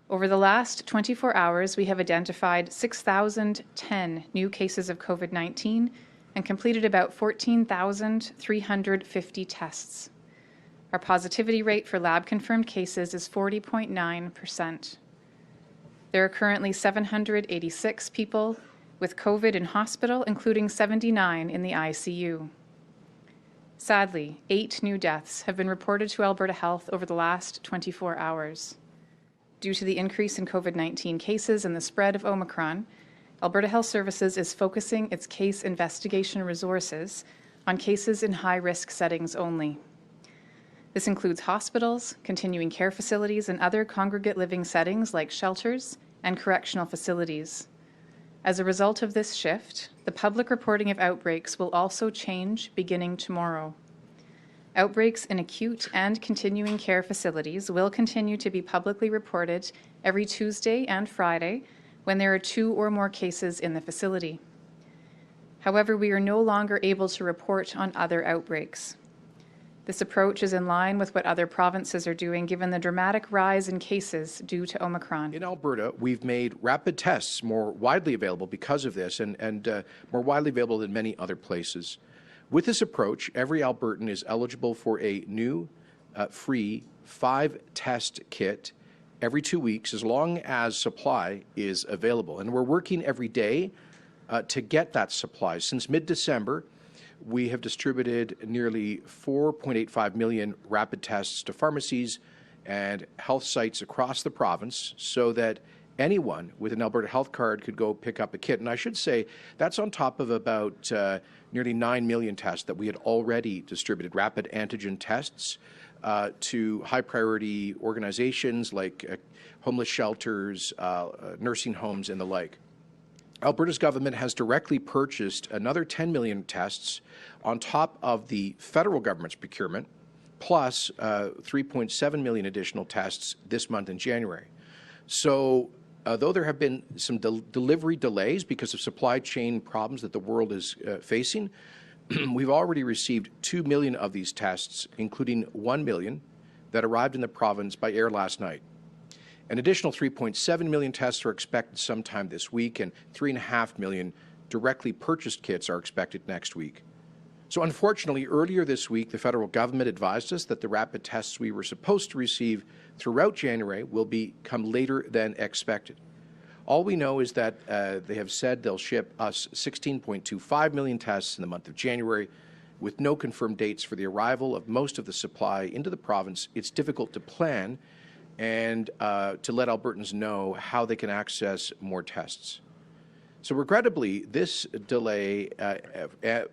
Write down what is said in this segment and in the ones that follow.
Over the last 24 hours, we have identified 6,010 new cases of COVID-19 and completed about 14,350 tests. Our positivity rate for lab-confirmed cases is 40.9%. There are currently 786 people with COVID in hospital, including 79 in the ICU. Sadly, 8 new deaths have been reported to Alberta Health over the last 24 hours. Due to the increase in COVID-19 cases and the spread of Omicron, Alberta Health Services is focusing its case investigation resources on cases in high-risk settings only. This includes hospitals, continuing care facilities, and other congregate living settings like shelters and correctional facilities. As a result of this shift, the public reporting of outbreaks will also change beginning tomorrow. Outbreaks in acute and continuing care facilities will continue to be publicly reported every Tuesday and Friday when there are 2 or more cases in the facility. However, we are no longer able to report on other outbreaks. This approach is in line with what other provinces are doing, given the dramatic rise in cases due to Omicron. In Alberta, we've made rapid tests more widely available because of this and more widely available than many other places. With this approach, every Albertan is eligible for a new, free 5-test kit every 2 weeks as long as supply is available. And we're working every day to get that supply. Since mid-December, we have distributed nearly 4.85 million rapid tests to pharmacies and health sites across the province so that anyone with an Alberta Health Card could go pick up a kit. And I should say that's on top of about nearly 9 million tests that we had already distributed, rapid antigen tests to high-priority organizations like homeless shelters, nursing homes, and the like. Alberta's government has directly purchased another 10 million tests on top of the federal government's procurement, plus 3.7 million additional tests this month in January. So though there have been some delivery delays because of supply chain problems that the world is facing, we've already received 2 million of these tests, including 1 million that arrived in the province by air last night. An additional 3.7 million tests are expected sometime this week, and 3.5 million directly purchased kits are expected next week. So unfortunately, earlier this week, the federal government advised us that the rapid tests we were supposed to receive throughout January will become later than expected. All we know is that they have said they'll ship us 16.25 million tests in the month of January. With no confirmed dates for the arrival of most of the supply into the province, it's difficult to plan and to let Albertans know how they can access more tests. So regrettably, this delay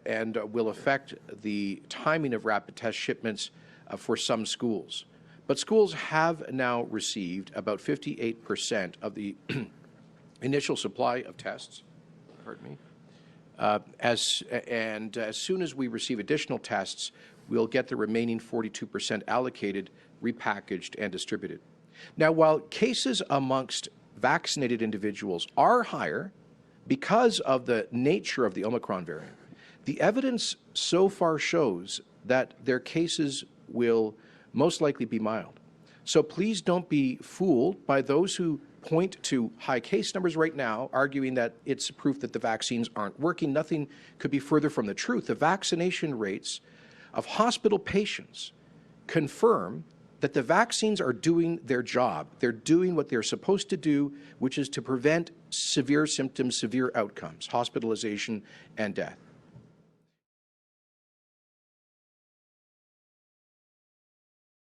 and will affect the timing of rapid test shipments for some schools. But schools have now received about 58% of the initial supply of tests. Pardon me. As soon as we receive additional tests, we'll get the remaining 42% allocated, repackaged, and distributed. Now, while cases amongst vaccinated individuals are higher because of the nature of the Omicron variant, the evidence so far shows that their cases will most likely be mild. So please don't be fooled by those who point to high case numbers right now, arguing that it's proof that the vaccines aren't working. Nothing could be further from the truth. The vaccination rates of hospital patients confirm that the vaccines are doing their job. They're doing what they're supposed to do, which is to prevent severe symptoms, severe outcomes, hospitalization, and death.